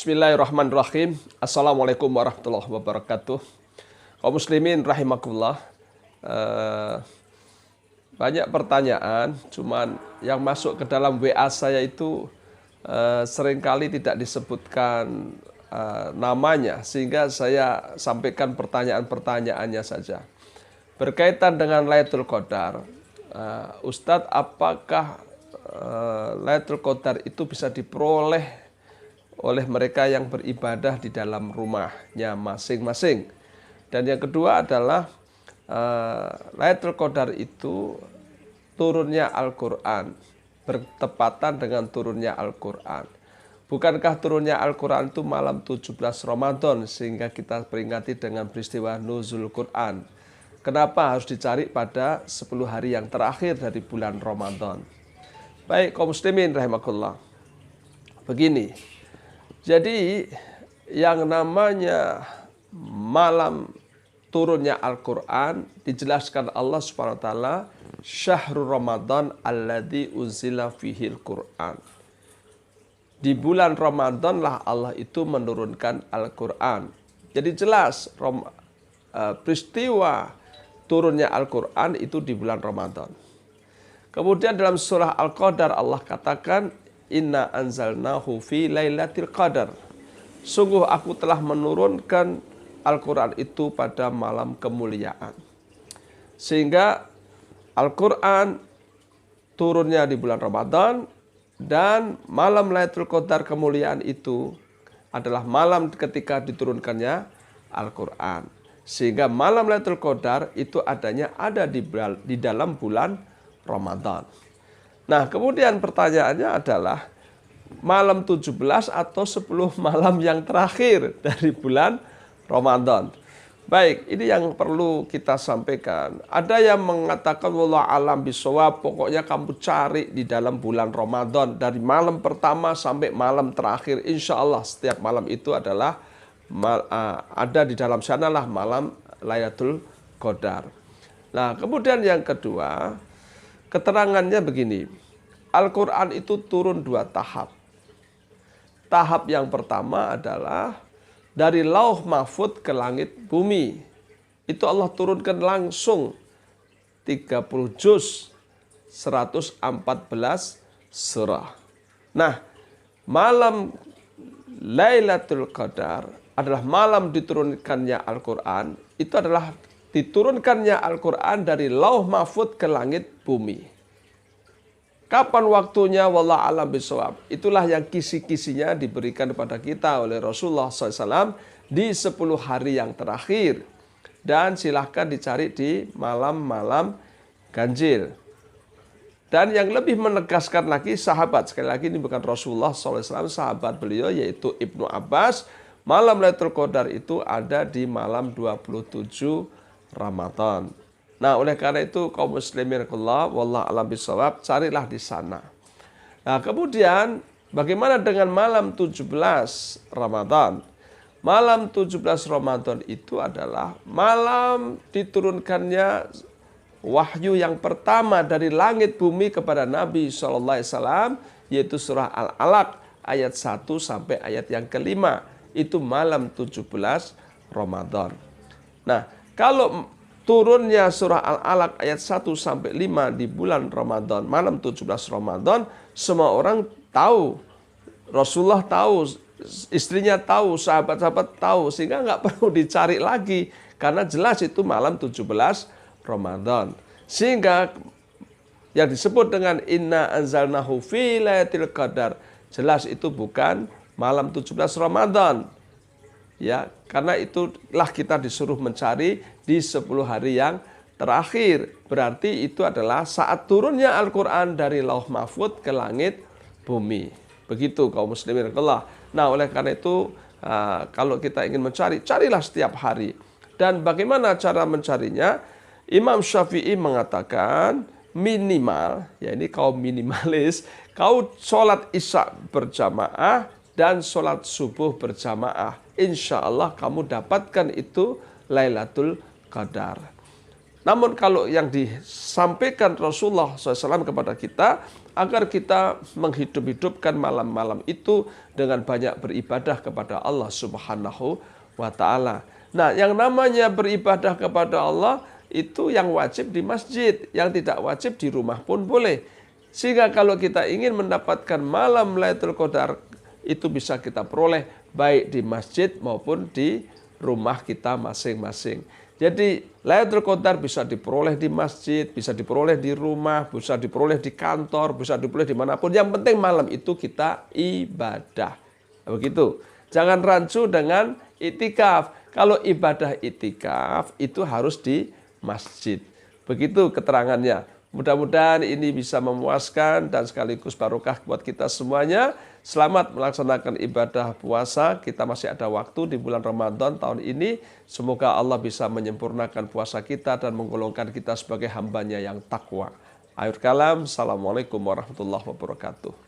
Bismillahirrahmanirrahim. Assalamualaikum warahmatullahi wabarakatuh. Kaum muslimin rahimakumullah. Banyak pertanyaan, cuman yang masuk ke dalam WA saya itu seringkali tidak disebutkan namanya, sehingga saya sampaikan pertanyaan-pertanyaannya saja. Berkaitan dengan Lailatul Qadar, Ustadz, apakah Lailatul Qadar itu bisa diperoleh oleh mereka yang beribadah di dalam rumahnya masing-masing? Dan yang kedua adalah Lailatul Qadar itu turunnya Al-Quran, bertepatan dengan turunnya Al-Quran. Bukankah turunnya Al-Quran itu malam 17 Ramadan, sehingga kita peringati dengan peristiwa Nuzul Quran? Kenapa harus dicari pada 10 hari yang terakhir dari bulan Ramadan? Baik, kaum muslimin rahimakumullah. Begini, jadi yang namanya malam turunnya Al-Quran dijelaskan Allah Subhanahu wa taala, Syahrul Ramadan alladzi unzila fihil Quran. Di bulan Ramadan lah Allah itu menurunkan Al-Quran. Jadi jelas peristiwa turunnya Al-Quran itu di bulan Ramadan. Kemudian dalam surah Al-Qadar Allah katakan, Inna anzalnahu fi lailatul qadar. Sungguh aku telah menurunkan Al-Quran itu pada malam kemuliaan. Sehingga Al-Quran turunnya di bulan Ramadan, dan malam Lailatul Qadar kemuliaan itu adalah malam ketika diturunkannya Al-Quran. Sehingga malam Lailatul Qadar itu ada di dalam bulan Ramadan. Nah, kemudian pertanyaannya adalah malam 17 atau 10 malam yang terakhir dari bulan Ramadan. Baik, ini yang perlu kita sampaikan. Ada yang mengatakan wallahu alam bisawab, pokoknya kamu cari di dalam bulan Ramadan dari malam pertama sampai malam terakhir. Insya Allah setiap malam itu adalah ada di dalam sanalah malam Lailatul Qadar. Nah, kemudian yang kedua, keterangannya begini, Al-Quran itu turun 2 tahap. Tahap yang pertama adalah dari Lauh Mahfud ke langit bumi. Itu Allah turunkan langsung 30 juz, 114 surah. Nah, malam Lailatul Qadar adalah malam diturunkannya Al-Quran. Itu adalah diturunkannya Al-Quran dari Lauh Mahfud ke langit bumi. Kapan waktunya? Wallahu a'lam bishawab. Itulah yang kisi-kisinya diberikan kepada kita oleh Rasulullah SAW di 10 hari yang terakhir. Dan silahkan dicari di malam-malam ganjil. Dan yang lebih menegaskan lagi sahabat, sekali lagi ini bukan Rasulullah SAW, sahabat beliau yaitu Ibnu Abbas, malam Lailatul Qadar itu ada di malam 27 Ramadan. Nah, oleh karena itu kaum muslimin wallahu a'lam bishawab, carilah di sana. Nah, kemudian bagaimana dengan malam 17 Ramadan? Malam 17 Ramadan itu adalah malam diturunkannya wahyu yang pertama dari langit bumi kepada Nabi SAW, yaitu surah Al-Alaq ayat 1 sampai ayat yang kelima. Itu malam 17 Ramadan. Nah, kalau turunnya surah Al-Alaq ayat 1 sampai 5 di bulan Ramadan, malam 17 Ramadan, semua orang tahu. Rasulullah tahu, istrinya tahu, sahabat-sahabat tahu, sehingga nggak perlu dicari lagi karena jelas itu malam 17 Ramadan. Sehingga yang disebut dengan inna anzalnahu fi lailatul qadar, jelas itu bukan malam 17 Ramadan. Ya, karena itulah kita disuruh mencari di 10 hari yang terakhir. Berarti itu adalah saat turunnya Al-Quran dari Lauh Mahfud ke langit bumi. Begitu kaum muslimin. Nah, oleh karena itu kalau kita ingin mencari, carilah setiap hari. Dan bagaimana cara mencarinya? Imam Syafi'i mengatakan minimal, ya ini kaum minimalis, kau sholat isya berjamaah dan sholat subuh berjamaah. Insya Allah kamu dapatkan itu Lailatul Qadar. Namun kalau yang disampaikan Rasulullah SAW kepada kita, agar kita menghidup-hidupkan malam-malam itu dengan banyak beribadah kepada Allah Subhanahu wa Ta'ala. Nah, yang namanya beribadah kepada Allah itu yang wajib di masjid, yang tidak wajib di rumah pun boleh. Sehingga kalau kita ingin mendapatkan malam Lailatul Qadar, itu bisa kita peroleh baik di masjid maupun di rumah kita masing-masing. Jadi Lailatul Qadar bisa diperoleh di masjid, bisa diperoleh di rumah, bisa diperoleh di kantor, bisa diperoleh dimanapun. Yang penting malam itu kita ibadah. Begitu. Jangan rancu dengan itikaf. Kalau ibadah itikaf itu harus di masjid. Begitu keterangannya. Mudah-mudahan ini bisa memuaskan dan sekaligus barokah buat kita semuanya. Selamat melaksanakan ibadah puasa. Kita masih ada waktu di bulan Ramadan tahun ini. Semoga Allah bisa menyempurnakan puasa kita dan menggolongkan kita sebagai hambanya yang takwa. Akhir kalam, Assalamualaikum warahmatullahi wabarakatuh.